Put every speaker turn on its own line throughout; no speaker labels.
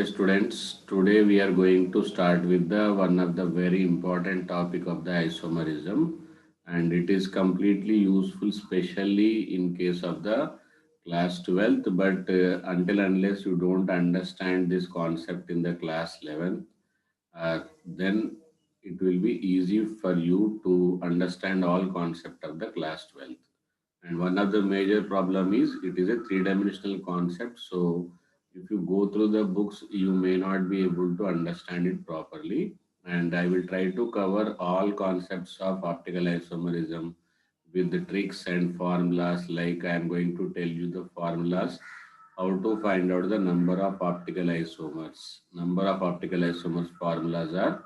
Okay, students, today we are going to start with the one of the very important topic of the isomerism, and it is completely useful, especially in case of the class 12th. But until unless you don't understand this concept in the class 11th, then it will be easy for you to understand all concept of the class 12th. And one of the major problem is it is a three-dimensional concept. So if you go through the books, you may not be able to understand it properly. And I will try to cover all concepts of optical isomerism with the tricks and formulas. Like I am going to tell you the formulas, how to find out the number of optical isomers. Number of optical isomers formulas are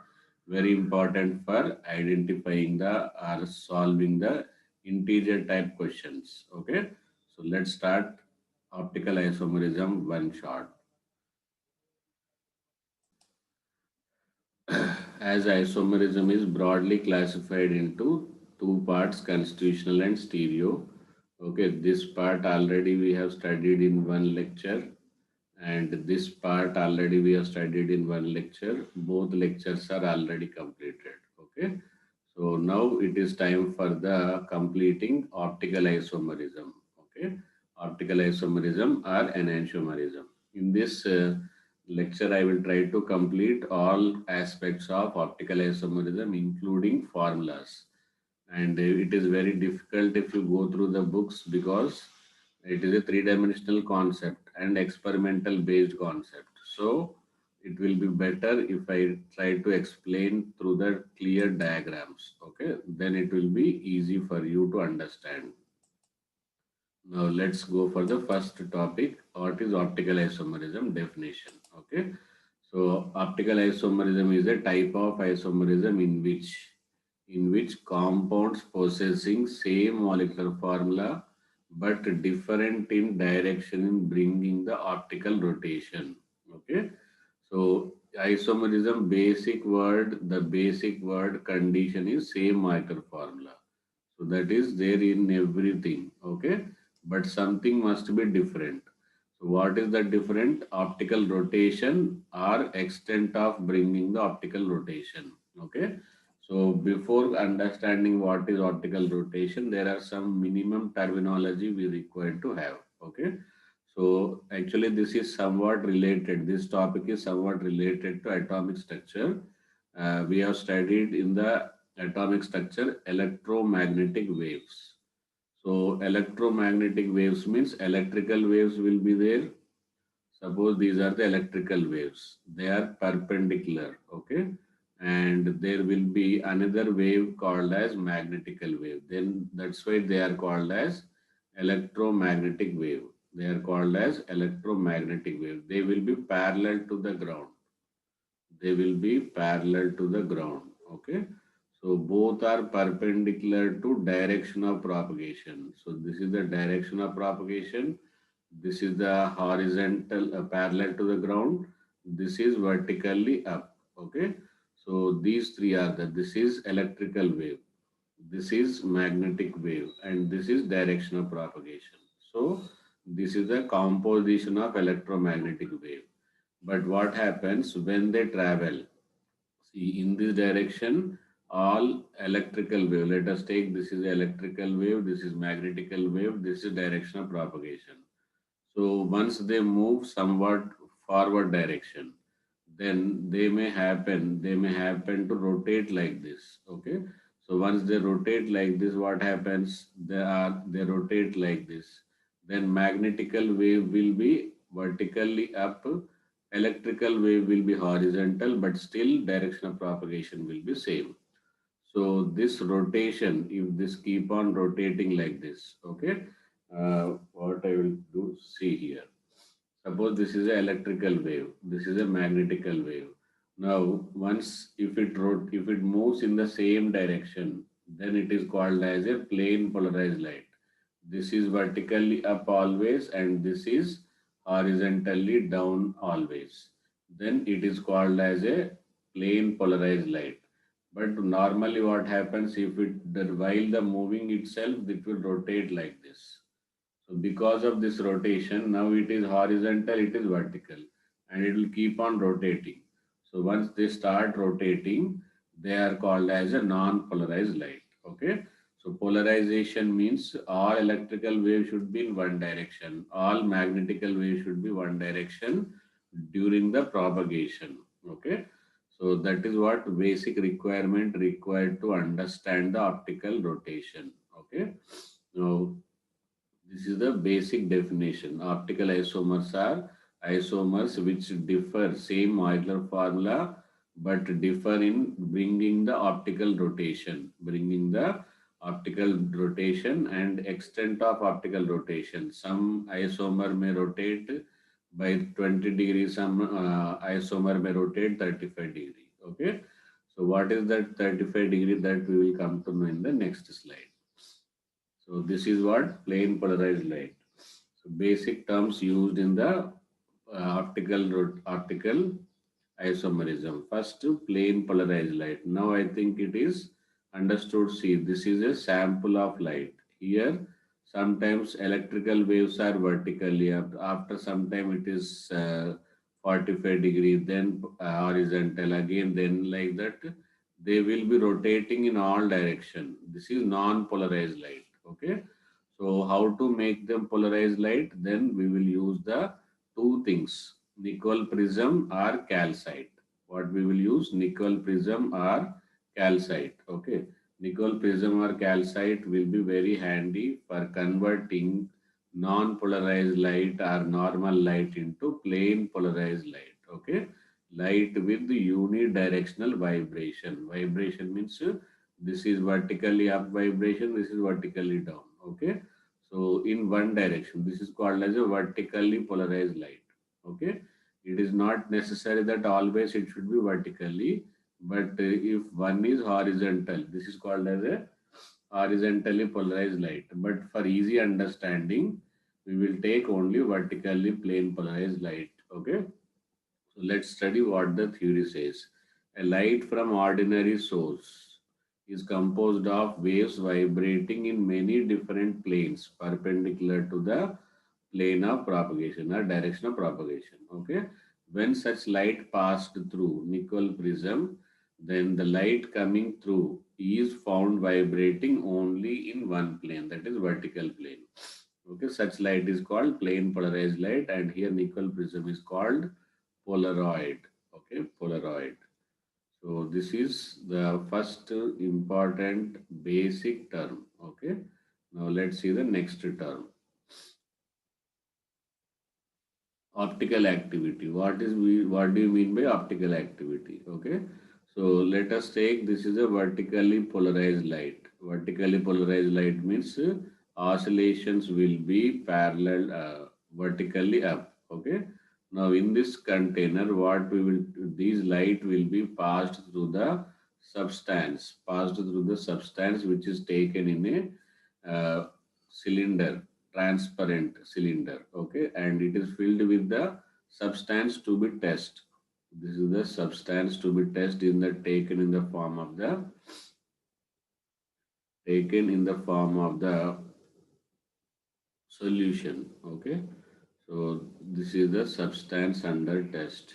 very important for identifying the or solving the integer type questions. Okay, so let's start optical isomerism one shot. As isomerism is broadly classified into two parts, constitutional and stereo. Okay, this part already we have studied in one lecture, and this part already we have studied in one lecture. Both lectures are already completed. Okay, so now it is time for the completing optical isomerism. Okay, optical isomerism or enantiomerism. In this lecture, I will try to complete all aspects of optical isomerism, including formulas. And it is very difficult if you go through the books because it is a three-dimensional concept and experimental based concept. So it will be better if I try to explain through the clear diagrams. Okay, then it will be easy for you to understand. Now let's go for the first topic. What is optical isomerism definition? Okay, so optical isomerism is a type of isomerism in which compounds possessing same molecular formula but different in direction in bringing the optical rotation. Okay, so isomerism the basic word condition is same molecular formula. So that is there in everything. Okay, but something must be different. So what is the different? Optical rotation or extent of bringing the optical rotation. Okay. So before understanding what is optical rotation, there are some minimum terminology we require to have. Okay. So actually this is somewhat related. This topic is somewhat related to atomic structure. We have studied in the atomic structure electromagnetic waves. So electromagnetic waves means electrical waves will be there. Suppose these are the electrical waves. They are perpendicular, okay? And there will be another wave called as magnetical wave. Then that's why they are called as electromagnetic wave. They are called as electromagnetic wave. They will be parallel to the ground. They will be parallel to the ground, okay? So both are perpendicular to direction of propagation. So this is the direction of propagation. This is the horizontal parallel to the ground. This is vertically up, okay? So these three are this is electrical wave, this is magnetic wave, and this is direction of propagation. So this is the composition of electromagnetic wave. But what happens when they travel? See, in this direction, all electrical wave, let us take this is electrical wave, this is magnetical wave, this is direction of propagation. So once they move somewhat forward direction, then they may happen to rotate like this. Okay. So once they rotate like this, what happens? They rotate like this. Then magnetical wave will be vertically up, electrical wave will be horizontal, but still direction of propagation will be same. So this rotation, if this keep on rotating like this, okay, what I will do, see here. Suppose this is an electrical wave, this is a magnetical wave. Now, once if it moves in the same direction, then it is called as a plane polarized light. This is vertically up always, and this is horizontally down always. Then it is called as a plane polarized light. But normally what happens if while the moving itself, it will rotate like this. So because of this rotation, now it is horizontal, it is vertical. and it will keep on rotating. So once they start rotating, they are called as a non-polarized light. Okay. So polarization means all electrical waves should be in one direction, all magnetical waves should be one direction during the propagation. Okay. So that is what basic requirement required to understand the optical rotation. Okay. Now this is the basic definition. Optical isomers are isomers which differ, same Euler formula, but differ in bringing the optical rotation, and extent of optical rotation. Some isomer may rotate by 20 degrees, some isomer may rotate 35 degree. Okay. So what is that 35 degree, that we will come to know in the next slide. So this is what plane polarized light. So basic terms used in the optical isomerism. First, plane polarized light. Now I think it is understood. See, this is a sample of light. Here, sometimes electrical waves are vertically up. After some time, it is 45 degree, then horizontal again, then like that. They will be rotating in all direction. This is non-polarized light. Okay. So how to make them polarized light? Then we will use the two things, nickel prism or calcite. What we will use, nickel prism or calcite. Okay, nickel prism or calcite will be very handy for converting non-polarized light or normal light into plane polarized light. Okay, light with unidirectional vibration. Vibration means this is vertically up vibration, this is vertically down. Okay, so in one direction, this is called as a vertically polarized light. Okay, it is not necessary that always it should be vertically, but if one is horizontal, this is called as a horizontally polarized light. But for easy understanding, we will take only vertically plane polarized light. Okay, so let's study what the theory says. A light from ordinary source is composed of waves vibrating in many different planes perpendicular to the plane of propagation or direction of propagation. Okay. When such light passed through nickel prism, then the light coming through is found vibrating only in one plane, that is vertical plane. Okay, such light is called plane polarized light, and here nickel prism is called Polaroid. Okay, Polaroid. So this is the first important basic term. Okay. Now let's see the next term. Optical activity. What do you mean by optical activity? Okay. So let us take, this is a vertically polarized light. Vertically polarized light means oscillations will be parallel vertically up. Okay. Now in this container, what we will, these light will be passed through the substance which is taken in a cylinder, transparent cylinder. Okay, and it is filled with the substance to be tested. This is the substance to be tested in the taken in the form of the solution. Okay, so this is the substance under test.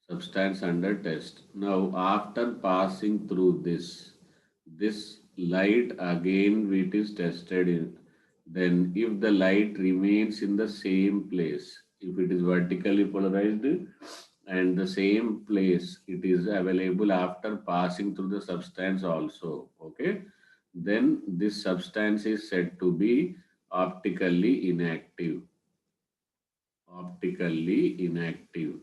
Substance under test. Now after passing through this light again it is tested in, then if the light remains in the same place, if it is vertically polarized and the same place it is available after passing through the substance also. Okay, then this substance is said to be optically inactive. Optically inactive.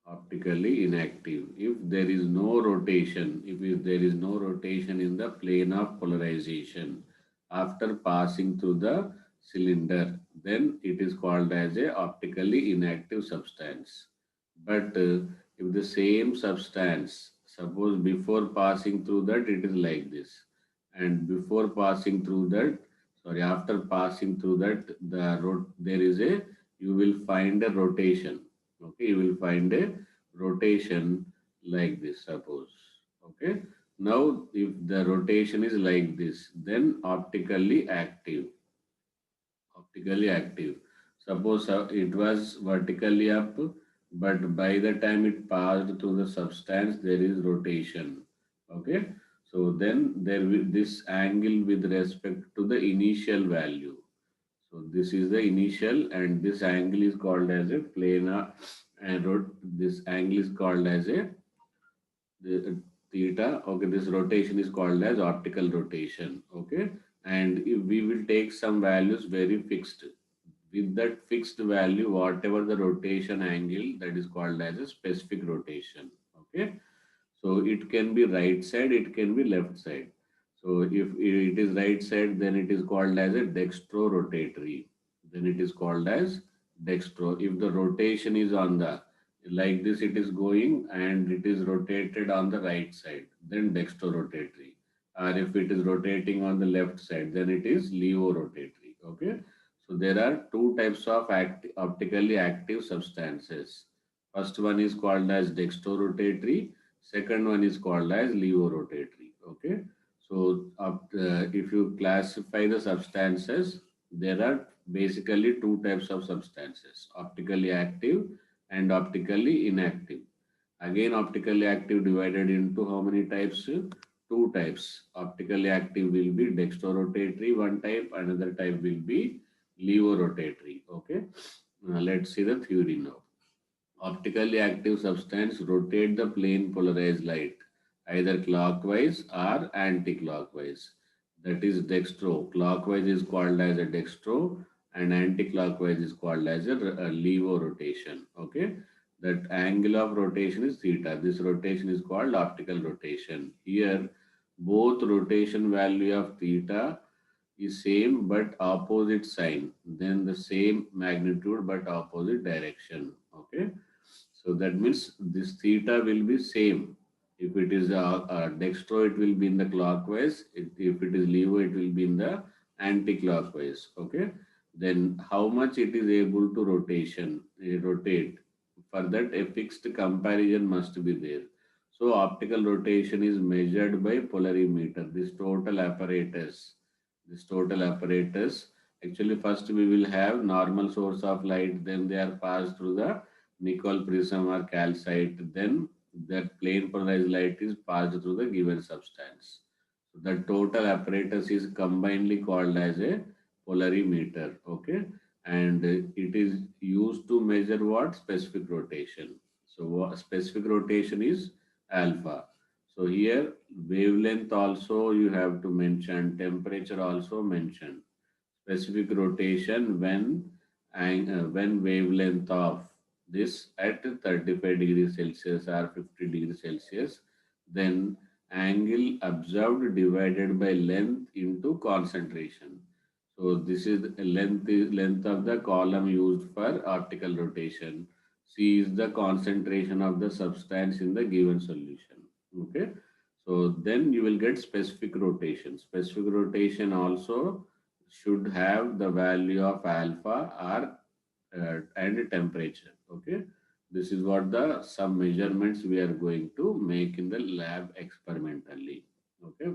Optically inactive. If there is no rotation, if there is no rotation in the plane of polarization after passing through the cylinder, then it is called as a optically inactive substance. But if the same substance, suppose before passing through that it is like this, and before passing through that, sorry, after passing through that, there is a, you will find a rotation. Okay, you will find a rotation like this, suppose. Okay, now if the rotation is like this, then optically active. optically active. Suppose it was vertically up, but by the time it passed through the substance, there is rotation. Okay, so then there will this angle with respect to the initial value. So this is the initial, and this angle is called as a planar, and this angle is called as a the theta. Okay, this rotation is called as optical rotation. Okay, and if we will take some values very fixed, with that fixed value, whatever the rotation angle, that is called as a specific rotation. Okay, so it can be right side, it can be left side. So if it is right side, then it is called as a dextro rotatory. Then it is called as dextro. If the rotation is on the like this, it is going and it is rotated on the right side, then dextro rotatory. Or if it is rotating on the left side, then it is levo rotatory. Okay. So there are two types of optically active substances. First one is called as dextrorotatory. Second one is called as levorotatory. Okay. So if you classify the substances, there are basically two types of substances: optically active and optically inactive. Again, optically active divided into how many types? Two types. Optically active will be dextrorotatory one type, another type will be levorotatory. Okay. Let's see the theory now. Optically active substance rotate the plane polarized light either clockwise or anti-clockwise. That is dextro. Clockwise is called as a dextro and anti-clockwise is called as a levo rotation. Okay. That angle of rotation is theta. This rotation is called optical rotation. Here, both rotation value of theta is same but opposite sign. Then the same magnitude but opposite direction. Okay. So that means this theta will be same. If it is a dextro, it will be in the clockwise. If it is levo, it will be in the anti-clockwise. Okay. Then how much it is able to rotate. For that, a fixed comparison must be there. So optical rotation is measured by polarimeter. This total apparatus. Actually, first we will have normal source of light. Then they are passed through the nickel prism or calcite, then that plane polarized light is passed through the given substance. So the total apparatus is combinedly called as a polarimeter. Okay, and it is used to measure what? Specific rotation. So what specific rotation is alpha. So here wavelength also you have to mention, temperature also mention. Specific rotation when wavelength of this at 35 degrees Celsius or 50 degrees Celsius, then angle observed divided by length into concentration. So this is length of the column used for optical rotation. C is the concentration of the substance in the given solution. Okay. So then you will get specific rotation. Specific rotation also should have the value of alpha or and temperature. Okay, this is what the some measurements we are going to make in the lab experimentally. Okay,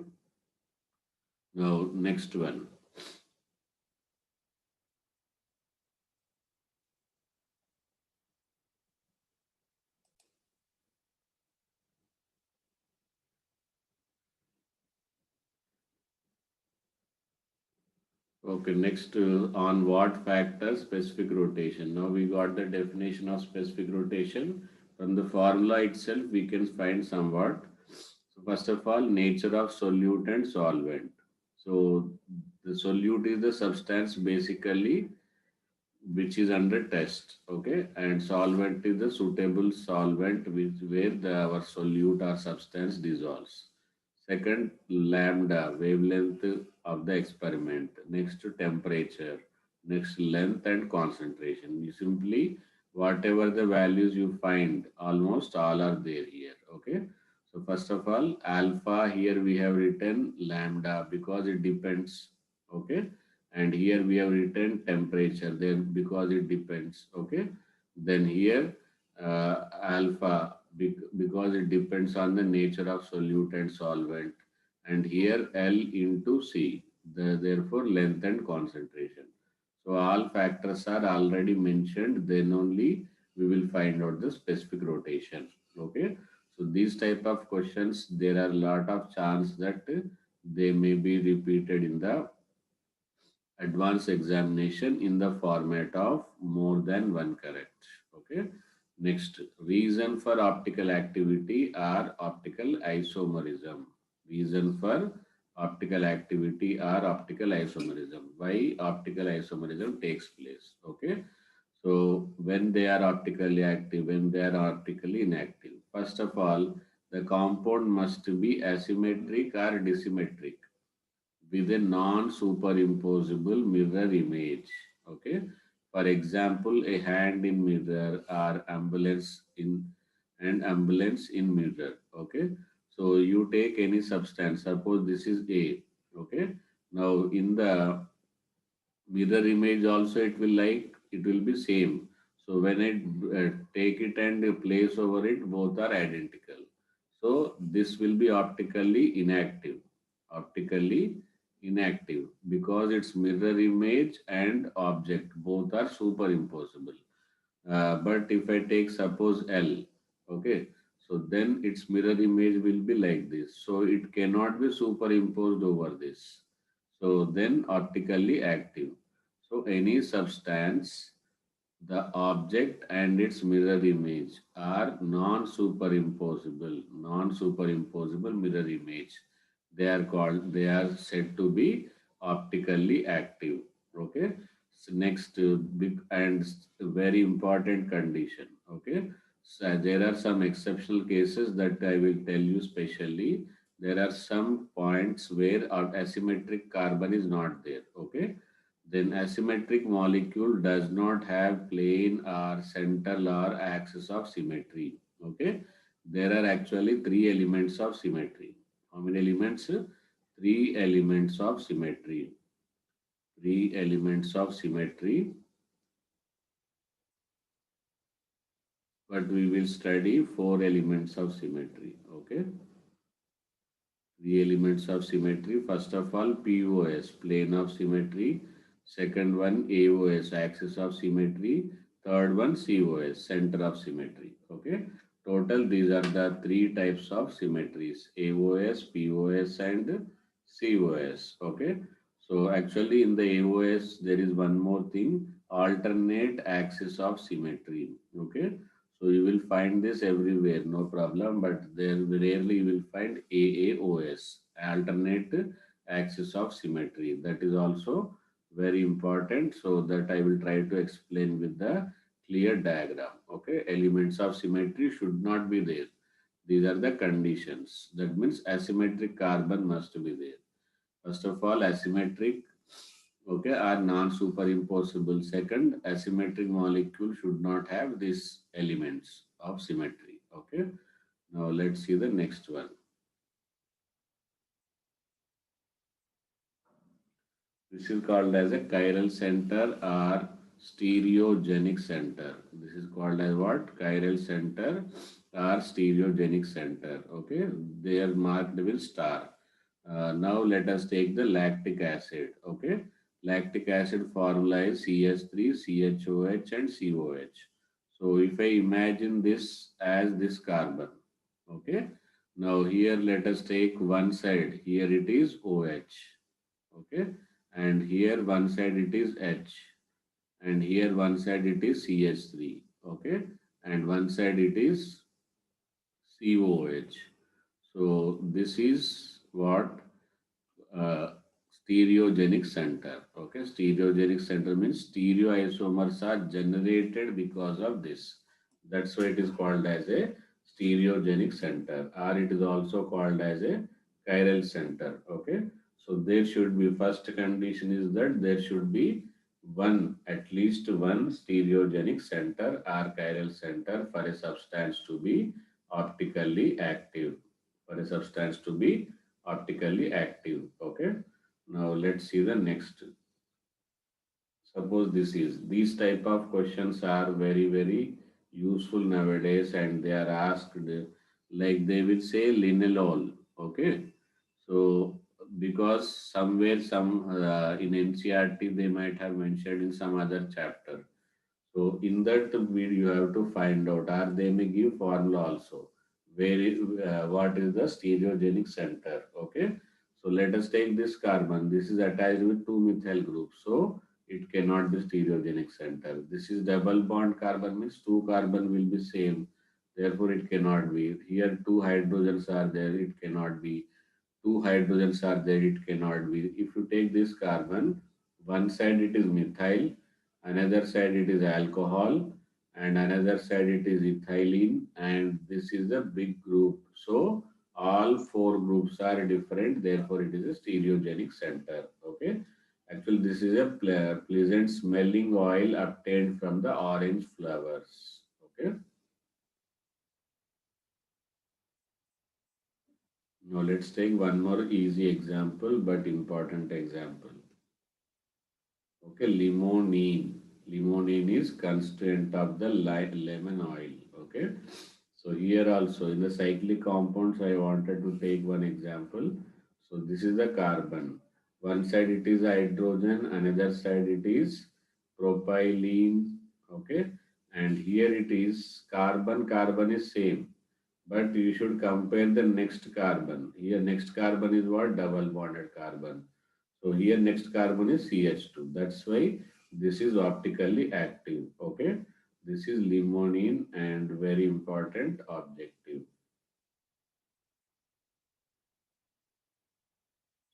now next one. Okay, next on what factor specific rotation. Now we got the definition of specific rotation. From the formula itself, we can find somewhat. So first of all, nature of solute and solvent. So the solute is the substance basically which is under test. Okay, and solvent is the suitable solvent which where our solute or substance dissolves. Second, lambda, wavelength of the experiment. Next, temperature. Next, length and concentration. You simply, whatever the values you find, almost all are there here. Okay. So first of all, alpha, here we have written lambda because it depends. Okay. And here we have written temperature there because it depends. Okay. Then here, alpha because it depends on the nature of solute and solvent, and here L into C, therefore length and concentration. So all factors are already mentioned, then only we will find out the specific rotation. Okay. So these type of questions, there are a lot of chance that they may be repeated in the advanced examination in the format of more than one correct. Okay. Next, reason for optical activity are optical isomerism. Reason for optical activity are optical isomerism. Why optical isomerism takes place? Okay. So when they are optically active, when they are optically inactive. First of all, the compound must be asymmetric or disymmetric with a non-superimposable mirror image. Okay. For example, a hand in mirror or ambulance in mirror. Okay. So you take any substance. Suppose this is A. Okay. Now in the mirror image also it will be same. So when I take it and place over it, both are identical. So this will be optically inactive because its mirror image and object both are superimposable. But if I take suppose L, okay, so then its mirror image will be like this. So it cannot be superimposed over this. So then optically active. So any substance, the object and its mirror image are non-superimposable mirror image. They are said to be optically active. Okay. So next, big and very important condition. Okay. So there are some exceptional cases that I will tell you specially. There are some points where asymmetric carbon is not there. Okay, then asymmetric molecule does not have plane or central or axis of symmetry. Okay. There are actually three elements of symmetry. How many elements? Three elements of symmetry. Three elements of symmetry. But we will study four elements of symmetry. Okay. The elements of symmetry. First of all, POS, plane of symmetry. Second one, AOS, axis of symmetry. Third one, COS, center of symmetry. Okay. Total, these are the three types of symmetries: AOS, POS, and COS. Okay. So actually, in the AOS, there is one more thing: alternate axis of symmetry. Okay. So you will find this everywhere, no problem, but there rarely you will find AAOS, alternate axis of symmetry. That is also very important, so that I will try to explain with the clear diagram. Okay, elements of symmetry should not be there. These are the conditions. That means asymmetric carbon must be there. First of all, asymmetric, okay, are non-superimposable. Second, asymmetric molecule should not have these elements of symmetry. Okay. Now let's see the next one. This is called as a chiral center or stereogenic center. This is called as what? Chiral center or stereogenic center. Okay. They are marked with star. Now let us take the lactic acid. Okay. Lactic acid formula is CH3, CHOH and COH. So if I imagine this as this carbon. Okay. Now here let us take one side. Here it is OH. Okay, and here one side it is H, and here one side it is CH3. Okay, and one side it is COH. So this is what uh, stereogenic center. Okay, stereogenic center means stereoisomers are generated because of this. That's why it is called as a stereogenic center, or it is also called as a chiral center. Okay, so there should be, first condition is that there should be one, at least one stereogenic center or chiral center for a substance to be optically active. For a substance to be optically active. Okay. Now let's see the next. Suppose these type of questions are very useful nowadays, and they are asked like they will say linalool. Okay. So because somewhere some in NCRT they might have mentioned in some other chapter. So in that you have to find out, or they may give formula also. What is the stereogenic center? Okay. So let us take this carbon. This is attached with two methyl groups. So it cannot be stereogenic center. This is double bond carbon means two carbon will be same. Therefore it cannot be. Here two hydrogens are there. It cannot be. Two hydrogens are there, it cannot be. If you take this carbon, one side it is methyl, another side it is alcohol, and another side it is ethylene, and this is a big group. So all four groups are different, therefore it is a stereogenic center. Okay. Actually, this is a pleasant smelling oil obtained from the orange flowers. Okay. Now let's take one more easy example but important example. Okay, limonene. Limonene is constituent of the lemon oil. Okay, so here also in the cyclic compounds, I wanted to take one example. So this is the carbon. One side it is hydrogen, another side it is propylene. Okay, and here it is carbon. Carbon is same, but you should compare the next carbon. Here next carbon is what? Double bonded carbon. So here next carbon is CH2. That's why this is optically active. Okay. This is limonene and very important objective.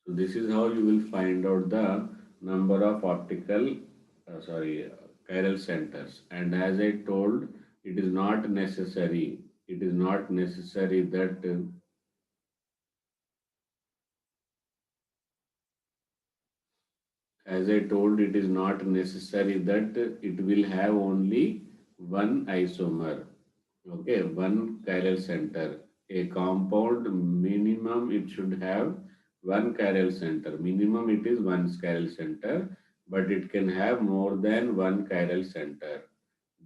So this is how you will find out the number of chiral centers. And as I told, it is not necessary. It is not necessary that as I told, it is not necessary that it will have only one isomer. Okay, one chiral center. A compound minimum it should have one chiral center. Minimum it is one chiral center, but it can have more than one chiral center.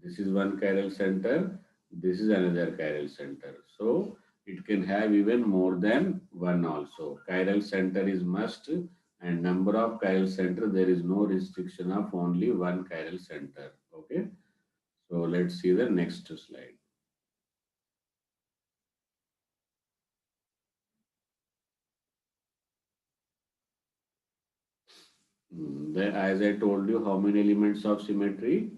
This is one chiral center. This is another chiral center. So it can have even more than one also. Chiral center is must, and number of chiral center there is no restriction of only one chiral center. Okay. So let's see the next slide. As I told you, how many elements of symmetry?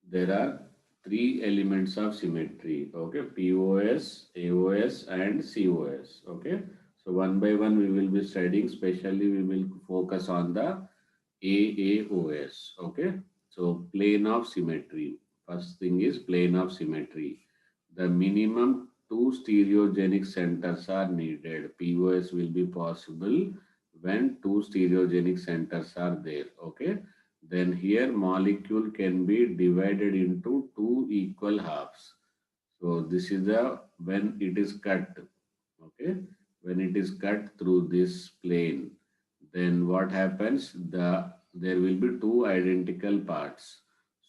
There are three elements of symmetry. Okay, POS, AOS, and COS. Okay, so one by one we will be studying. Especially we will focus on the AAOS. Okay, so plane of symmetry. First thing is plane of symmetry. The minimum two stereogenic centers are needed. POS will be possible when two stereogenic centers are there. Okay, then here molecule can be divided into two equal halves. So this is the when it is cut. Okay, when it is cut through this plane, then what happens? There will be two identical parts.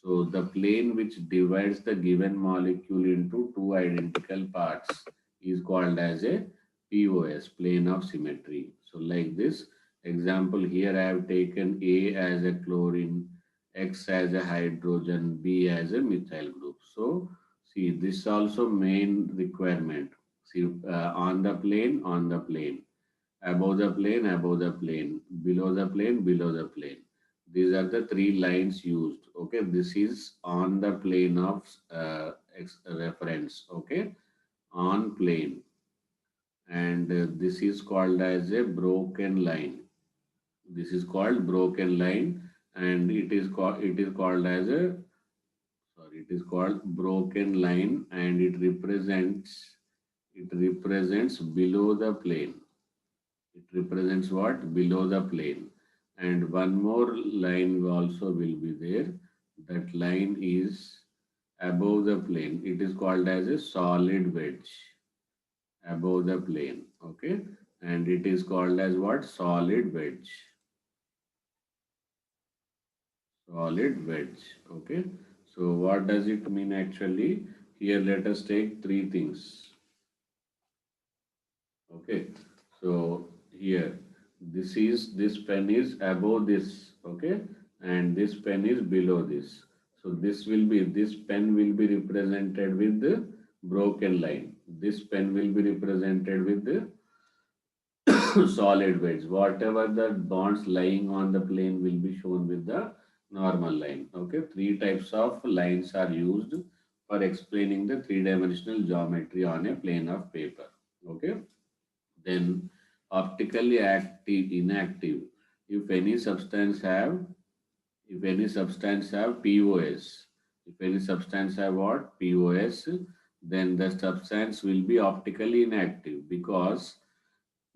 So the plane which divides the given molecule into two identical parts is called as a POS, plane of symmetry. So like this example here I have taken A as a chlorine, X as a hydrogen, B as a methyl group. So see this also main requirement. See on the plane, above the plane, above the plane, below the plane, below the plane. These are the three lines used. Okay, this is on the plane of reference. Okay, on plane, and this is called as a broken line. This is called broken line, and it is called as a it is called broken line, and it represents below the plane. It represents what? Below the plane. And one more line also will be there. That line is above the plane. It is called as a solid wedge above the plane. Okay. And it is called as what? Solid wedge. Solid wedge. Okay. So what does it mean actually? Here let us take three things. Okay. So here This pen is above this, okay, and this pen is below this. So this pen will be represented with the broken line. This pen will be represented with the solid weights. Whatever the bonds lying on the plane will be shown with the normal line. Okay, three types of lines are used for explaining the three-dimensional geometry on a plane of paper. Okay, then optically active, inactive. If any substance have, if any substance have POS, if any substance have what? POS, then the substance will be optically inactive because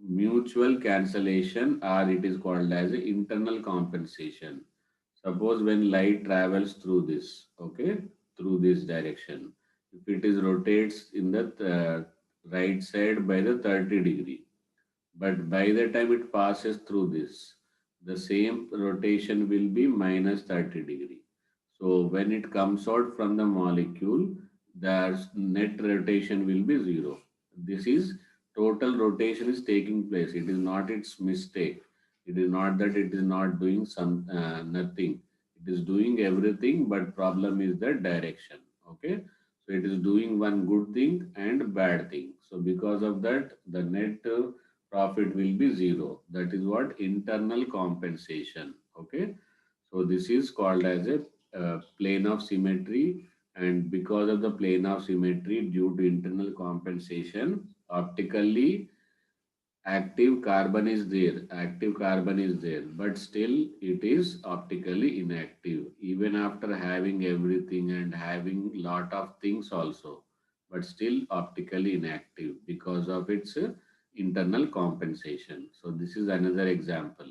mutual cancellation, or it is called as internal compensation. Suppose when light travels through this, okay, through this direction, if it is rotates in the right side by the 30-degree, but by the time it passes through this, the same rotation will be minus 30-degree. So when it comes out from the molecule, the net rotation will be zero. This is total rotation is taking place. It is not its mistake. It is not that it is not doing some nothing. It is doing everything, but problem is the direction. Okay, so it is doing one good thing and bad thing. So because of that, the net profit will be zero. That is what internal compensation. Okay, so this is called as a plane of symmetry, and because of the plane of symmetry, due to internal compensation, optically active carbon is there, but still it is optically inactive even after having everything and having lot of things also, but still optically inactive because of its internal compensation. So this is another example.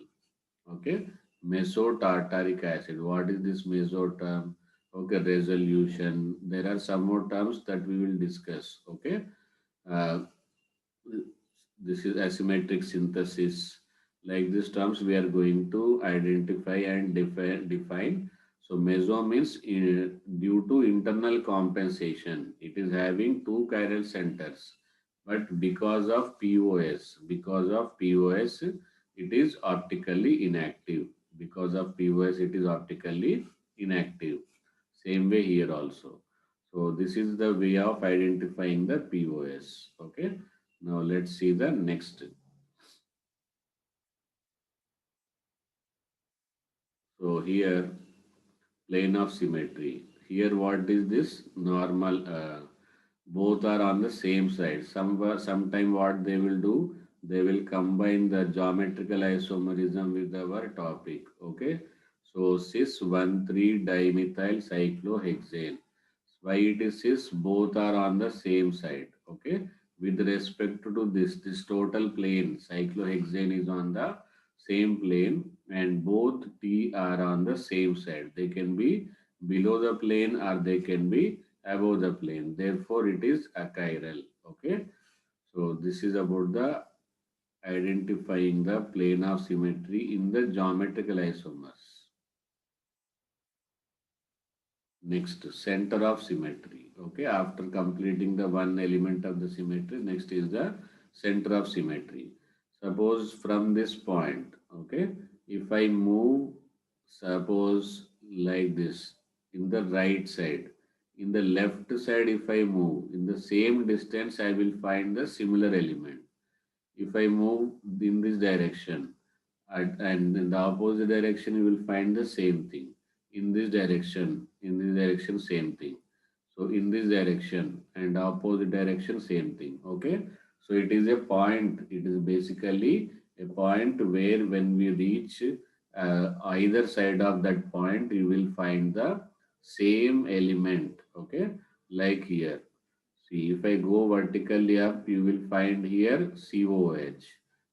Okay, mesotartaric acid. What is this meso term? Okay, resolution. There are some more terms that we will discuss. Okay, uh, this is asymmetric synthesis. Like these terms, we are going to identify and define. So meso means due to internal compensation, it is having two chiral centers, but because of POS, it is optically inactive. Because of POS, it is optically inactive. Same way here also. So this is the way of identifying the POS. Okay. Now let's see the next. So here plane of symmetry. Here what is this? Normal. Both are on the same side. Sometime what they will do, they will combine the geometrical isomerism with our topic. Okay. So cis 1,3-dimethyl cyclohexane. Why it is cis? Both are on the same side. Okay. With respect to this total plane, cyclohexane is on the same plane and both T are on the same side. They can be below the plane or they can be above the plane. Therefore, it is achiral. Okay. So this is about the identifying the plane of symmetry in the geometrical isomers. Next, center of symmetry. Okay, after completing the one element of the symmetry, next is the center of symmetry. Suppose from this point, okay, if I move, suppose like this, in the right side, in the left side, if I move, in the same distance, I will find the similar element. If I move in this direction, and in the opposite direction you will find the same thing. In this direction same thing. So in this direction and opposite direction same thing. Okay, so it is a point, it is basically a point where when we reach either side of that point you will find the same element. Okay, like here, see, if I go vertically up, you will find here COH.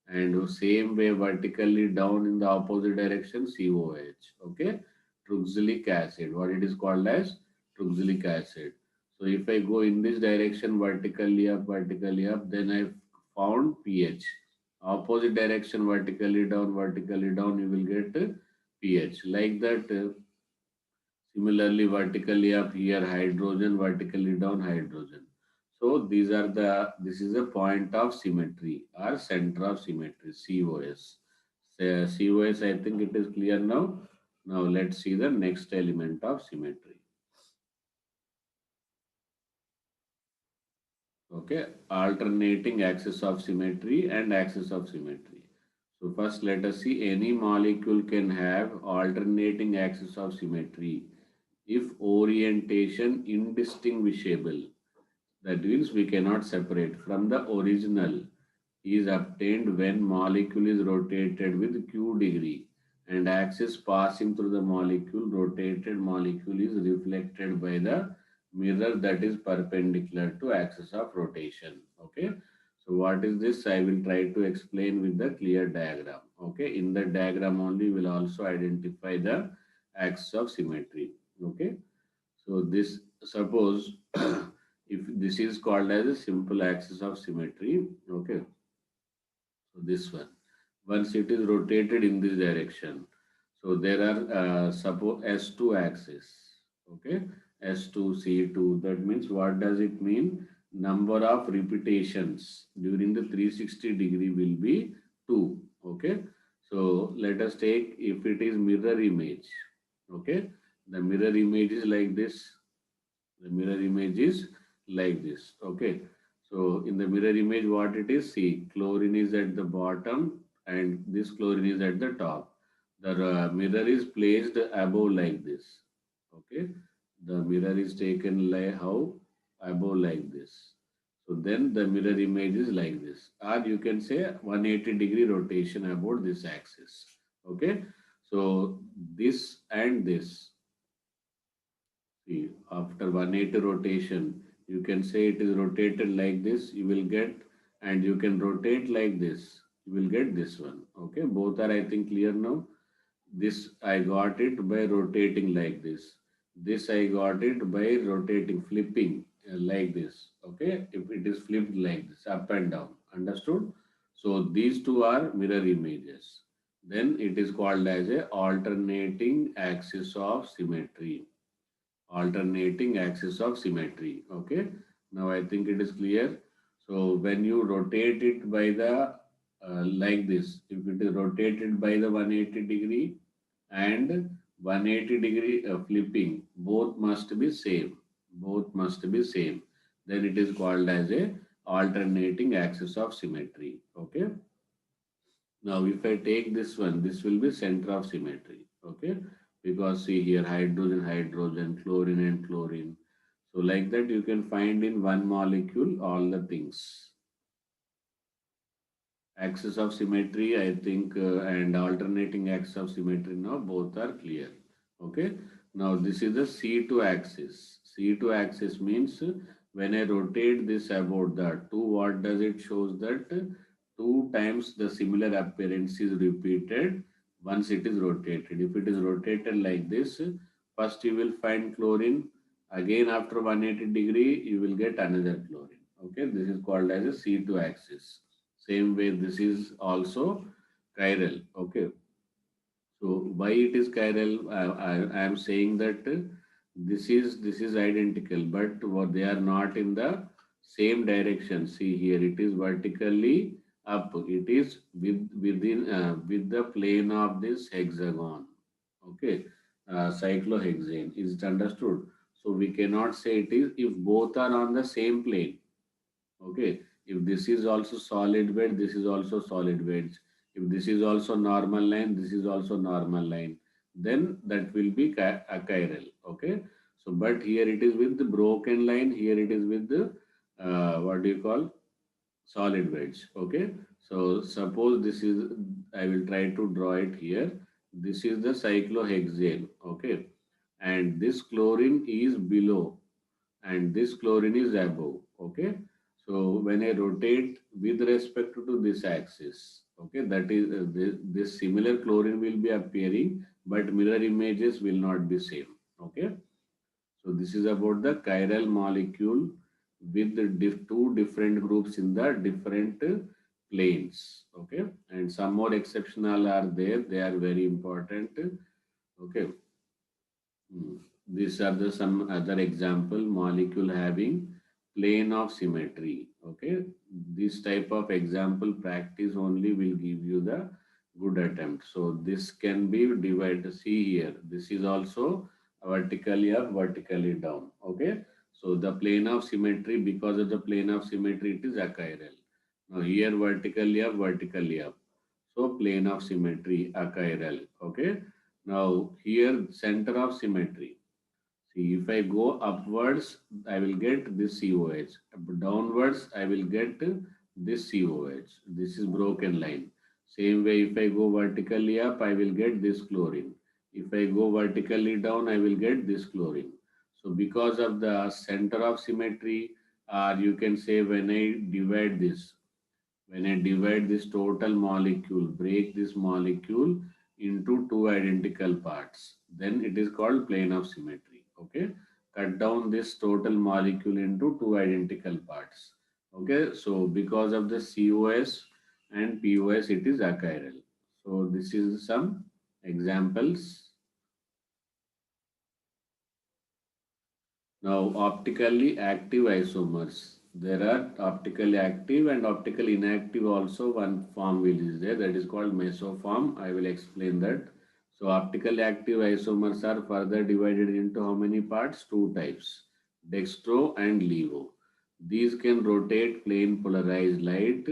And same way vertically down in the opposite direction, COH. Okay. Truxilic acid. What it is called as? Truxilic acid. So if I go in this direction vertically up, then I found pH. Opposite direction vertically down, you will get pH. Like that, similarly, vertically up here, hydrogen, vertically down, hydrogen. So this is a point of symmetry or center of symmetry, COS. COS, I think it is clear now. Now let's see the next element of symmetry. Okay, alternating axis of symmetry and axis of symmetry. So first let us see, any molecule can have alternating axis of symmetry if orientation indistinguishable. That means we cannot separate from the original is obtained when molecule is rotated with q degree and axis passing through the molecule, rotated molecule is reflected by the mirror that is perpendicular to axis of rotation. Okay, so what is this? I will try to explain with the clear diagram. Okay, in the diagram only will also identify the axis of symmetry. Okay, so this, suppose if this is called as a simple axis of symmetry. Okay, so this one, once it is rotated in this direction, so there are suppose S2 axis. Okay, S2, C2. That means what does it mean? Number of repetitions during the 360-degree will be 2. Okay, so let us take if it is mirror image. Okay, the mirror image is like this. The mirror image is like this. Okay, so in the mirror image, what it is? See, chlorine is at the bottom and this chlorine is at the top. The mirror is placed above like this. Okay, the mirror is taken like how? Above like this. So then the mirror image is like this. Or you can say 180-degree rotation about this axis. Okay, so this and this. See, after 180 rotation, you can say it is rotated like this, you will get, and you can rotate like this, you will get this one. Okay, both are, I think, clear now. This I got it by rotating like this. This I got it by rotating, flipping like this. Okay, if it is flipped like this, up and down. Understood? So these two are mirror images. Then it is called as a alternating axis of symmetry. Alternating axis of symmetry. Okay, now I think it is clear. So when you rotate it by the like this, if it is rotated by the 180-degree and 180-degree flipping, both must be same. Both must be same. Then it is called as a alternating axis of symmetry. Okay. Now, if I take this one, this will be center of symmetry. Okay, because see here hydrogen, hydrogen, chlorine and chlorine. So like that you can find in one molecule all the things. Axis of symmetry, I think, and alternating axis of symmetry now both are clear. Okay. Now this is the C2 axis. C2 axis means when I rotate this about the 2, what does it shows that 2 times the similar appearance is repeated once it is rotated. If it is rotated like this, first you will find chlorine. Again after 180-degree, you will get another chlorine. Okay. This is called as a C2 axis. Same way, this is also chiral. Okay. So why it is chiral? I am saying that this is identical, but what they are not in the same direction. See here, it is vertically up. It is within with the plane of this hexagon. Okay, cyclohexane. Is it understood? So we cannot say it is if both are on the same plane. Okay, if this is also solid weight, this is also solid weights. If this is also normal line, this is also normal line. Then that will be a chiral. Okay, so but here it is with the broken line. Here it is with the what do you call solid weights. Okay, so suppose this is, I will try to draw it here. This is the cyclohexane. Okay, and this chlorine is below and this chlorine is above. Okay, so when I rotate with respect to this axis, okay, that is this similar chlorine will be appearing, but mirror images will not be same. Okay, so this is about the chiral molecule with the two different groups in the different planes. Okay, and some more exceptional are there, they are very important. Okay. These are the some other example molecule having plane of symmetry. Okay, this type of example practice only will give you the Good attempt. So this can be divided. See here, this is also vertically up, vertically down. Okay. So the plane of symmetry, because of the plane of symmetry, it is achiral. Now here vertically up, vertically up. So plane of symmetry, achiral. Okay. Now here center of symmetry. See, if I go upwards, I will get this COH. Downwards, I will get this COH. This is broken line. Same way, if I go vertically up, I will get this chlorine. If I go vertically down, I will get this chlorine. So because of the center of symmetry, or you can say when I divide this total molecule, break this molecule into two identical parts, then it is called plane of symmetry. Okay, cut down this total molecule into two identical parts. Okay, so because of the COS and POS, it is achiral. So this is some examples. Now, optically active isomers. There are optically active and optically inactive also. One form will is there, that is called mesoform. I will explain that. So, optically active isomers are further divided into how many parts? Two types, Dextro and Leavo. These can rotate plane polarized light,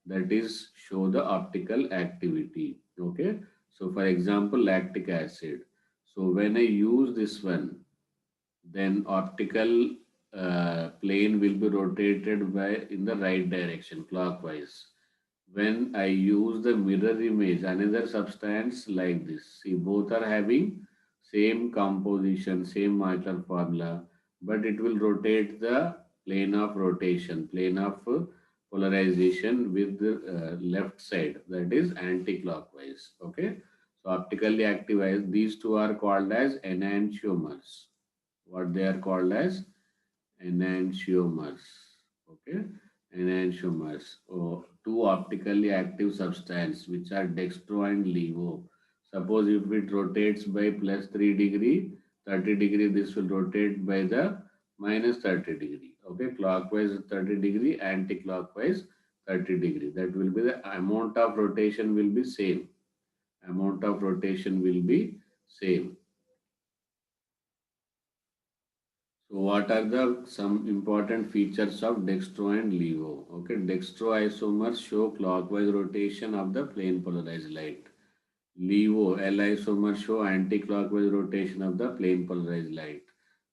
that is show the optical activity. Okay. So, for example, lactic acid. So, when I use this one, then optical plane will be rotated by in the right direction clockwise. When I use the mirror image, another substance like this, see both are having same composition, same molecular formula, but it will rotate the plane of rotation, plane of polarization with the left side, that is anti-clockwise. Okay, so optically active, these two are called as enantiomers. What they are called as enantiomers. Okay, enantiomers. Oh, two optically active substances which are dextro and levo. Suppose if it rotates by plus 3 degree, 30 degree, this will rotate by the minus 30 degree. Okay, clockwise 30 degree, anti-clockwise 30 degree. That will be the amount of rotation will be same. Amount of rotation will be same. So what are the some important features of dextro and levo? Okay, dextro isomers show clockwise rotation of the plane polarized light. Leavo L isomers show anti-clockwise rotation of the plane polarized light.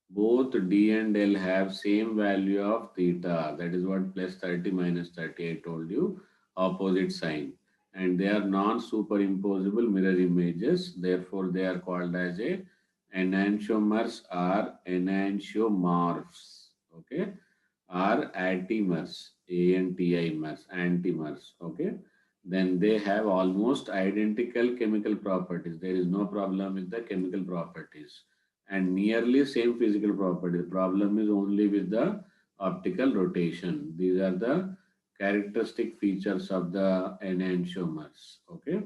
Both D and L have same value of theta. That is what plus 30 minus 30 I told you. Opposite sign. And they are non-superimposable mirror images. Therefore, they are called as a enantiomers or enantiomorphs. Okay. Or antimers. ANTImers. Antimers. Okay. Then they have almost identical chemical properties. There is no problem with the chemical properties and nearly same physical property. The problem is only with the optical rotation. These are the characteristic features of the enantiomers. Okay.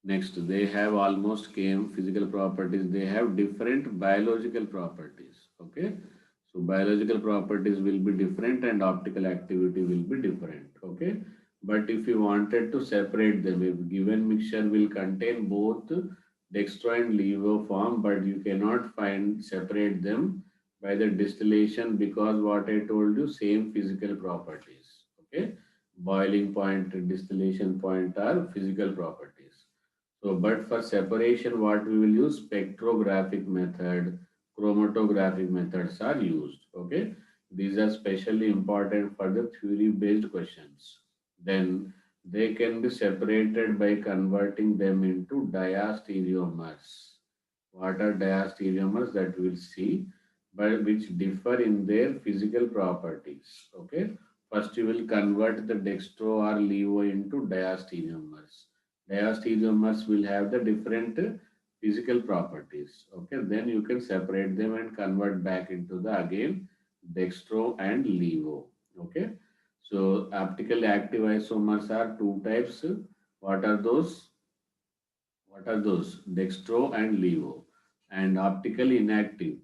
Next, they have almost same physical properties. They have different biological properties. Okay. So biological properties will be different and optical activity will be different. Okay. But if you wanted to separate them, if given mixture will contain both dextro and levo form, but you cannot find separate them by the distillation because what I told you, same physical properties. Okay. Boiling point, distillation point are physical properties. So, but for separation, what we will use spectrographic method, chromatographic methods are used. Okay, these are specially important for the theory-based questions. Then they can be separated by converting them into diastereomers. What are diastereomers that we'll see, but which differ in their physical properties. Okay, first you will convert the dextro or levo into diastereomers. Diastereomers will have the different physical properties. Okay, then you can separate them and convert back into the again dextro and levo. Okay, so optically active isomers are two types. What are those? What are those? Dextro and levo. And optically inactive.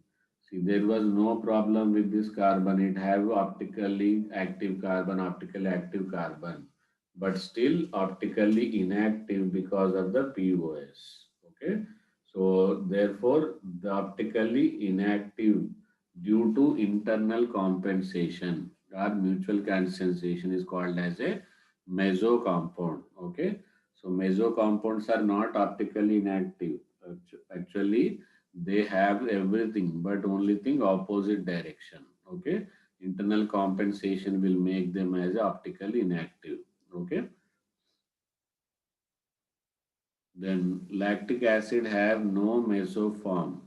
See, there was no problem with this carbon. It have optically active carbon, optically active carbon. but still optically inactive because of the POS. Okay, so therefore the optically inactive due to internal compensation or mutual condensation is called as a meso compound. Okay, so meso compounds are not optically inactive. Actually, they have everything, but only thing opposite direction. Okay, internal compensation will make them as optically inactive. Okay, then lactic acid have no mesoform,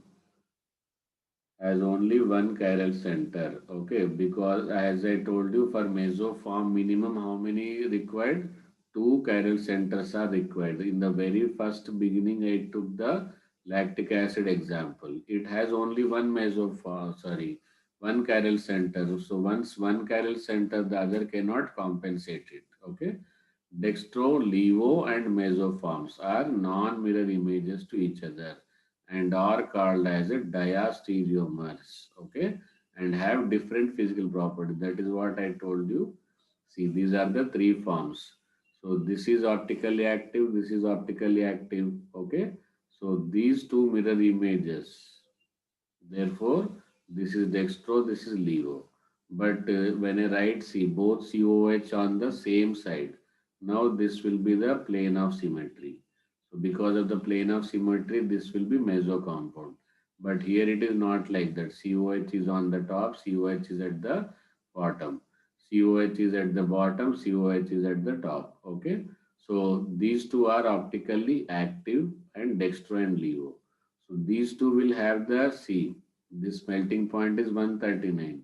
has only one chiral center. Okay, because as I told you, for mesoform minimum how many required? Two chiral centers are required. In the very first beginning, I took the lactic acid example. It has only one mesoform, sorry, one chiral center. So once one chiral center, the other cannot compensate it. Okay. Dextro, Leavo, and mesoforms are non-mirror images to each other and are called as a diastereomers. Okay, and have different physical properties. That is what I told you. See, these are the three forms. So this is optically active. This is optically active. Okay, so these two mirror images. Therefore, this is dextro, this is levo. But when I write C, both COH on the same side, now this will be the plane of symmetry. So because of the plane of symmetry, this will be meso compound. But here it is not like that. COH is on the top, COH is at the bottom. COH is at the bottom, COH is at the top. Okay. So these two are optically active and dextro and levo. So these two will have the C. This melting point is 139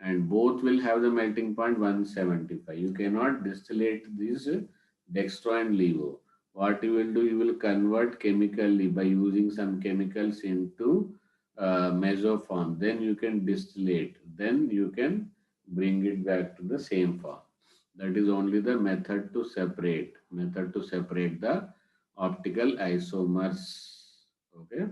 and both will have the melting point 175. You cannot distillate this dextro and levo. What you will do, you will convert chemically by using some chemicals into mesoform. Then you can distillate. Then you can bring it back to the same form. That is only the method to separate the optical isomers. Okay.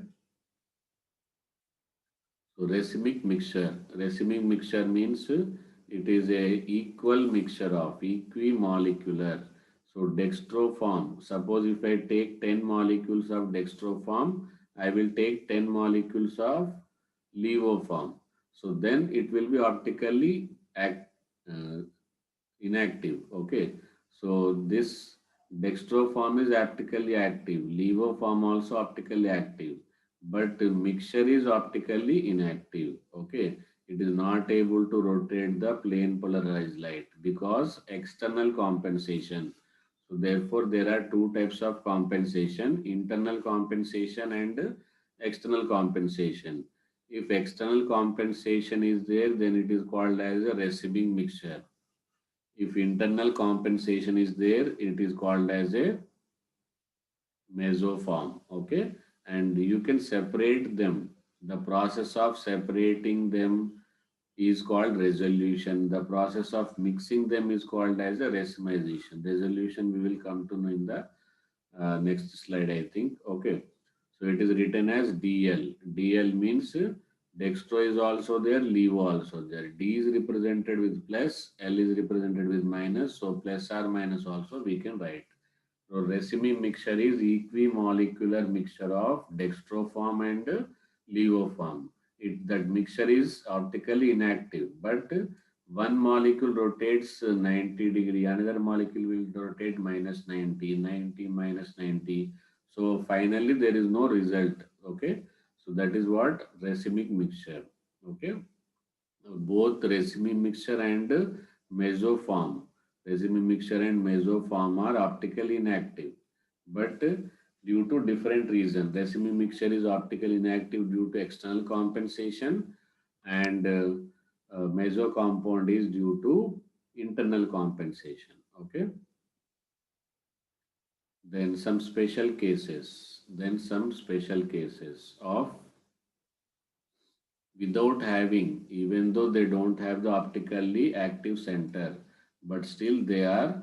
So racemic mixture means it is a equal mixture of equimolecular. So dextro form. Suppose if I take 10 molecules of dextro form, I will take 10 molecules of levo form. So then it will be optically uh, inactive. Okay. So this dextro form is optically active. Levo form also optically active. But mixture is optically inactive. Okay. It is not able to rotate the plane polarized light because external compensation. So therefore there are two types of compensation, internal compensation and external compensation. If external compensation is there, then it is called as a receiving mixture. If internal compensation is there, it is called as a mesoform. Okay, and you can separate them. The process of separating them is called resolution. The process of mixing them is called as a racemization. Resolution we will come to know in the next slide, I think. Okay. So it is written as DL. DL means dextro is also there, levo also there. D is represented with plus, L is represented with minus. So plus or minus also we can write. So racemic mixture is equimolecular mixture of dextroform and levoform. That mixture is optically inactive, but one molecule rotates 90 degree, another molecule will rotate minus 90, 90 minus 90. So finally there is no result. Okay. So that is what racemic mixture. Okay. Both racemic mixture and mesoform. Racemic mixture and mesoform are optically inactive, but due to different reasons. Racemic mixture is optically inactive due to external compensation, and meso compound is due to internal compensation. Okay. Then some special cases of without having, even though they don't have the optically active center, but still they are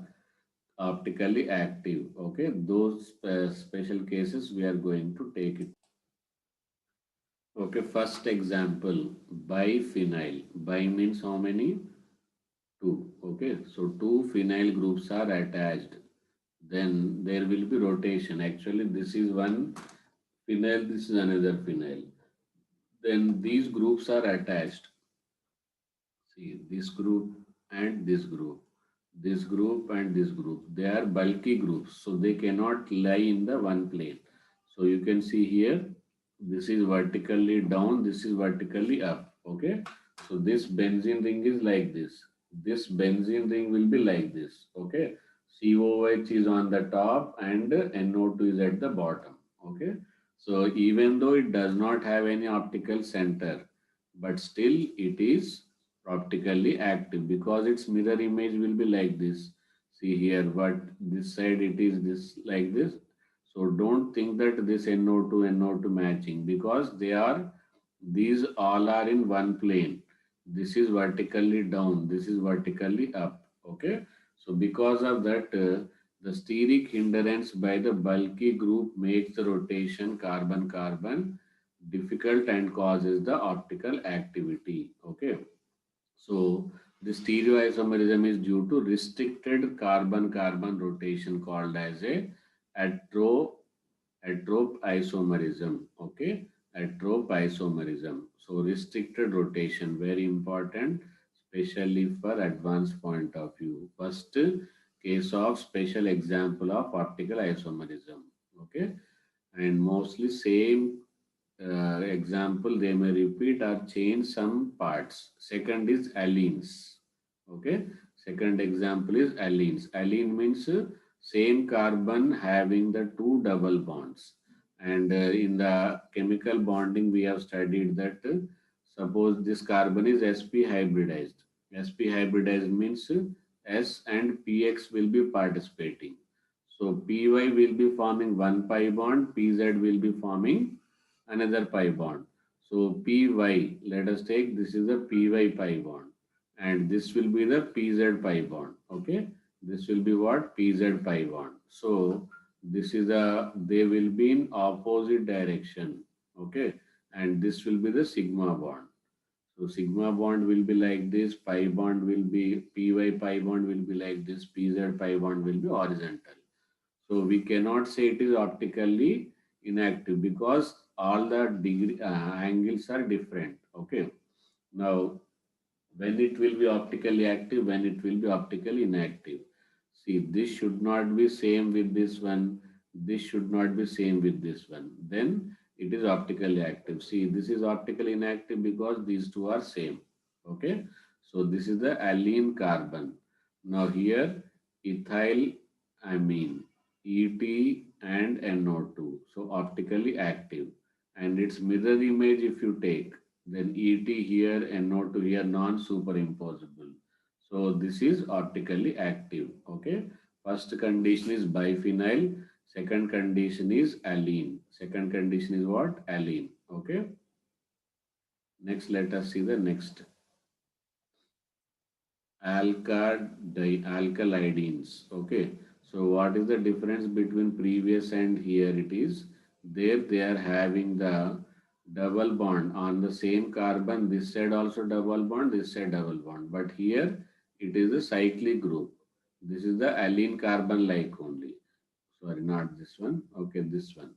optically active. Okay, those special cases we are going to take it. Okay, first example, biphenyl. Bi means how many? 2. Okay, so two phenyl groups are attached. Then there will be rotation. Actually, this is one phenyl, this is another phenyl. Then these groups are attached. See, this group and this group. This group and this group. They are bulky groups, so they cannot lie in the one plane. So you can see here, this is vertically down, this is vertically up. Okay. So this benzene ring is like this. This benzene ring will be like this. Okay. COH is on the top and NO2 is at the bottom. Okay. So even though it does not have any optical center, but still it is optically active because its mirror image will be like this. See here, what this side it is this like this. So don't think that this NO2 matching because they are, these all are in one plane. This is vertically down, this is vertically up. Okay. So because of that, the steric hindrance by the bulky group makes the rotation carbon-carbon difficult and causes the optical activity. Okay. So the stereoisomerism is due to restricted carbon-carbon rotation called as a atro atrope isomerism. Okay, atrope isomerism. So restricted rotation, very important, especially for advanced point of view. First case of special example of optical isomerism. Okay, and mostly same example they may repeat or change some parts. Second is allenes. Okay, second example is allenes. Allene means same carbon having the two double bonds, and in the chemical bonding we have studied that suppose this carbon is sp hybridized. Sp hybridized means s and px will be participating, so py will be forming one pi bond, pz will be forming another pi bond. So py, let us take this is a py pi bond, and this will be the pz pi bond. Okay, this will be what, pz pi bond. So this is a, they will be in opposite direction. Okay, and this will be the sigma bond. So sigma bond will be like this, pi bond will be, py pi bond will be like this, pz pi bond will be horizontal. So we cannot say it is optically inactive because all the degree angles are different. Okay. Now, when it will be optically active, when it will be optically inactive. See, this should not be same with this one. This should not be same with this one. Then it is optically active. See, this is optically inactive because these two are same. Okay. So this is the allene carbon. Now here, ethyl amine, ET and NO2. So optically active. And its mirror image if you take, then ET here, NO2 here, non-superimposable. So this is optically active. Okay. First condition is biphenyl. Second condition is allene. Second condition is what? Allene. Okay. Next, let us see the next. Alkylides. Okay. So what is the difference between previous and here? It is there they are having the double bond on the same carbon. This side also double bond, this side double bond. But here it is a cyclic group. This is the allene carbon like only. Sorry, not this one. Okay, this one.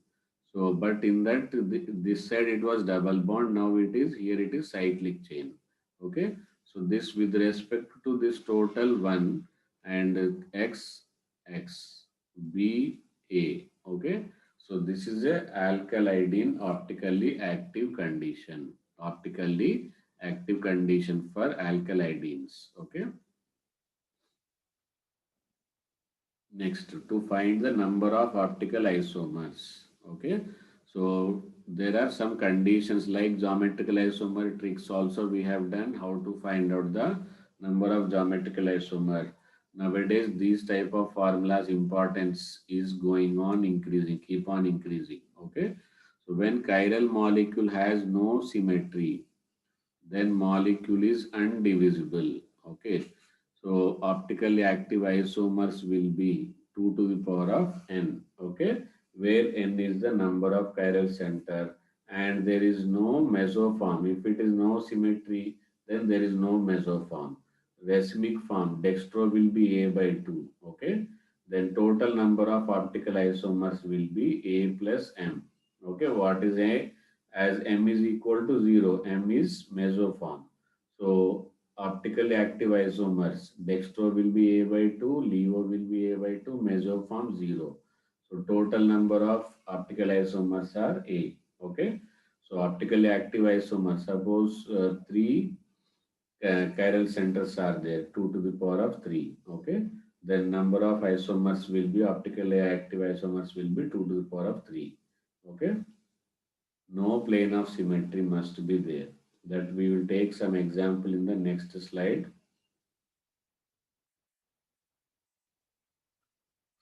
So, but in that this side it was double bond. Now it is here it is cyclic chain. Okay. So this with respect to this total one and X X B A. Okay. So this is a alkylidine optically active condition. Optically active condition for alkylidines. Okay. Next, to find the number of optical isomers. Okay, so there are some conditions like geometrical isomer tricks also we have done how to find out the number of geometrical isomer. Nowadays, these type of formulas importance is going on increasing, keep on increasing. Okay, so when chiral molecule has no symmetry, then molecule is undivisible. Okay, so optically active isomers will be 2 to the power of n. Okay, where n is the number of chiral center and there is no mesoform. If it is no symmetry, then there is no mesoform. racemic form, dextro will be A by 2. Okay. Then total number of optical isomers will be A plus M. Okay. What is A? As M is equal to 0, M is mesoform. So optically active isomers, dextro will be A by 2, Leavo will be A by 2, mesoform 0. So total number of optical isomers are A. Okay. So optically active isomers, suppose 3 chiral centers are there, 2 to the power of 3. Okay. Then number of isomers will be, optically active isomers will be 2 to the power of 3. Okay. No plane of symmetry must be there. That we will take some example in the next slide.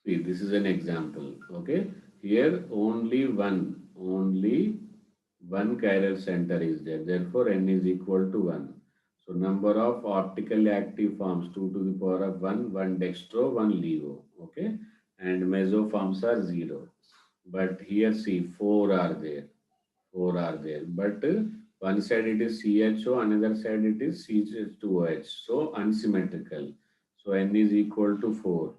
See, this is an example. Okay. Here only one chiral center is there. Therefore, n is equal to 1. So, number of optically active forms 2 to the power of 1, 1 dextro, 1 levo. Okay. And mesoforms are 0. But here see 4 are there. 4 are there. But one side it is CHO, another side it is CH2OH. So unsymmetrical. So N is equal to 4.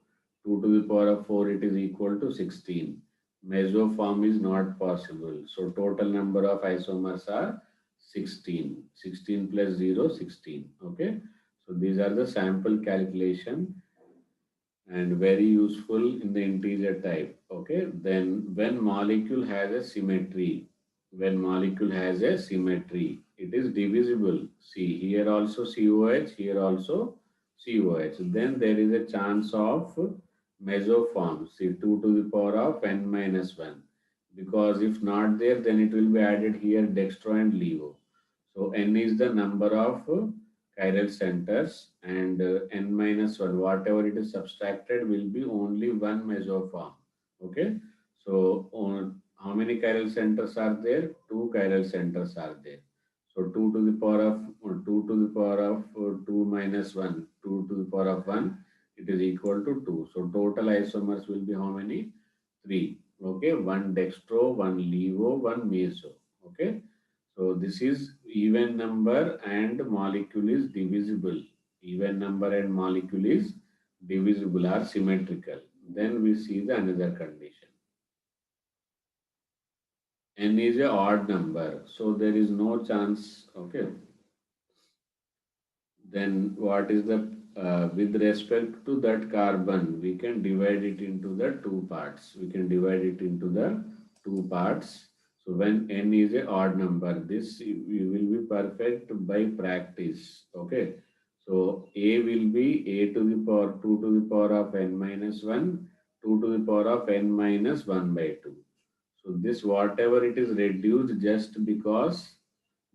2 to the power of 4 it is equal to 16. Mesoform is not possible. So total number of isomers are 16. 16 plus 0, 16. Okay. So these are the sample calculation and very useful in the integer type. Okay. Then when molecule has a symmetry, it is divisible. See, here also COH, here also COH. Then there is a chance of mesoform. See, 2 to the power of n minus 1. Because if not there, then it will be added here dextro and levo. So n is the number of chiral centers and n minus 1, whatever it is subtracted will be only one mesoform. Okay. So how many chiral centers are there? Two chiral centers are there. So 2 to the power of 2 minus 1, 2 to the power of 1, it is equal to 2. So total isomers will be how many? 3. Okay, one dextro, one levo, one meso. Okay. So this is even number and molecule is divisible. Even number and molecule is divisible or symmetrical. Then we see the another condition. N is a odd number, so there is no chance. Okay. Then what is the with respect to that carbon, we can divide it into the two parts. So when n is a odd number, this we will be perfect by practice. Okay. So a will be a to the power 2 to the power of n minus 1, 2 to the power of n minus 1 by 2. So this whatever it is reduced just because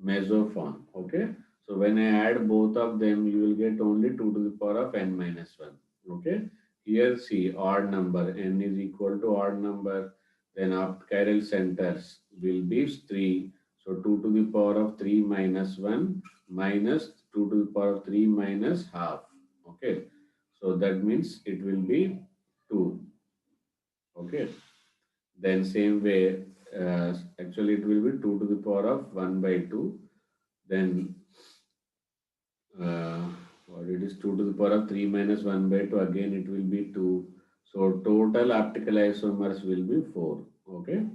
mesoform. Okay. So when I add both of them, you will get only 2 to the power of n minus 1. Okay. Here see odd number, n is equal to odd number. Then chiral centers will be 3. So 2 to the power of 3 minus 1 minus 2 to the power of 3 minus half. Okay. So that means it will be 2. Okay. Then same way, actually it will be 2 to the power of 1 by 2. Then uh, what it is 2 to the power of 3 minus 1 by 2, again it will be 2. So total optical isomers will be 4. Okay.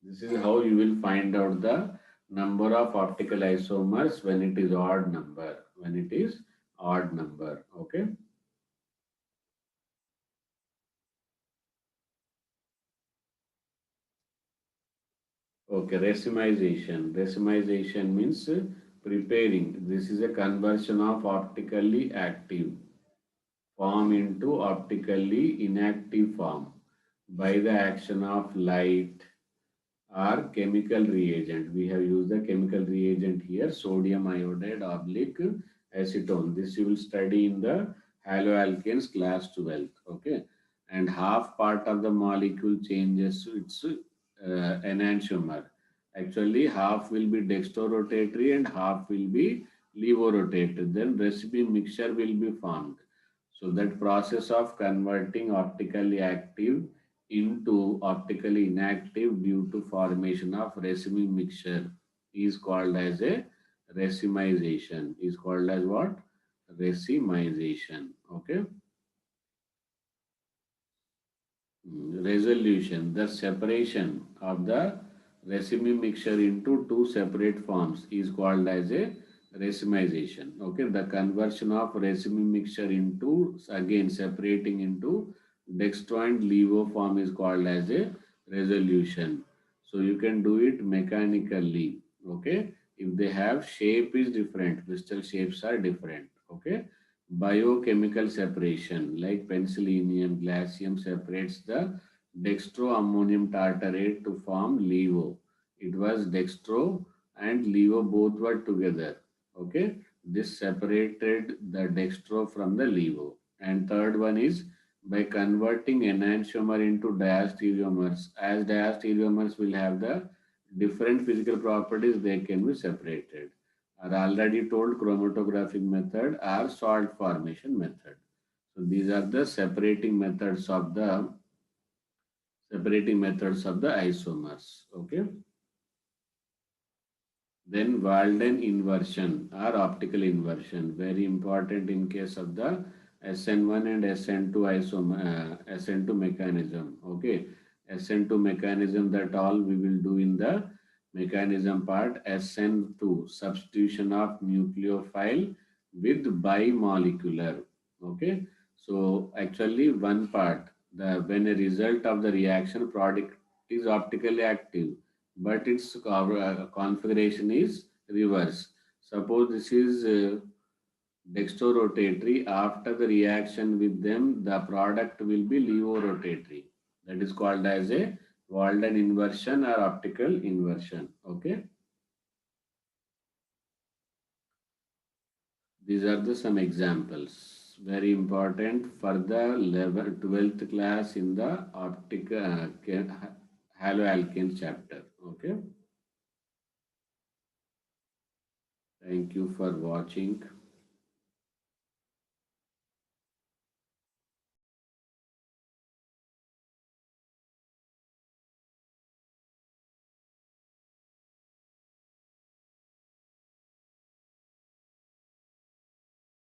This is how you will find out the number of optical isomers when it is odd number. Okay. Okay, racemization. Racemization means preparing. This is a conversion of optically active form into optically inactive form by the action of light or chemical reagent. We have used the chemical reagent here, sodium iodide oblique acetone. This you will study in the haloalkanes class 12. Okay. And half part of the molecule changes to its enantiomer. Actually, half will be dextrorotatory and half will be levorotatory. Then recipe mixture will be formed. So that process of converting optically active into optically inactive due to formation of racemic mixture is called as a racemization. Is called as what? racemization. Okay. Resolution, the separation of the raceme mixture into two separate forms is called as a racemization. Okay, the conversion of raceme mixture into, again separating into Dextro and Leavo form is called as a resolution. So you can do it mechanically. Okay, if they have shape is different, crystal shapes are different. Okay, biochemical separation like penicillium, glacium separates the dextroammonium tartarate to form Leavo. It was dextro and Leavo both were together. Okay, this separated the dextro from the Leavo. And third one is by converting enantiomer into diastereomers. As diastereomers will have the different physical properties, they can be separated. Are already told chromatographic method or salt formation method. So these are the separating methods of the isomers. Okay. Then Walden inversion or optical inversion, very important in case of the SN1 and SN2 isomer, SN2 mechanism. Okay, SN2 mechanism, that all we will do in the mechanism part. SN2 substitution of nucleophile with bimolecular. Okay, so actually one part, the when a result of the reaction product is optically active but its configuration is reverse. Suppose this is dextrorotatory. After the reaction with them, the product will be levorotatory. That is called as a Walden inversion or optical inversion. Okay. These are the some examples. Very important for the level 12th class in the optical haloalkane chapter. Okay. Thank you for watching.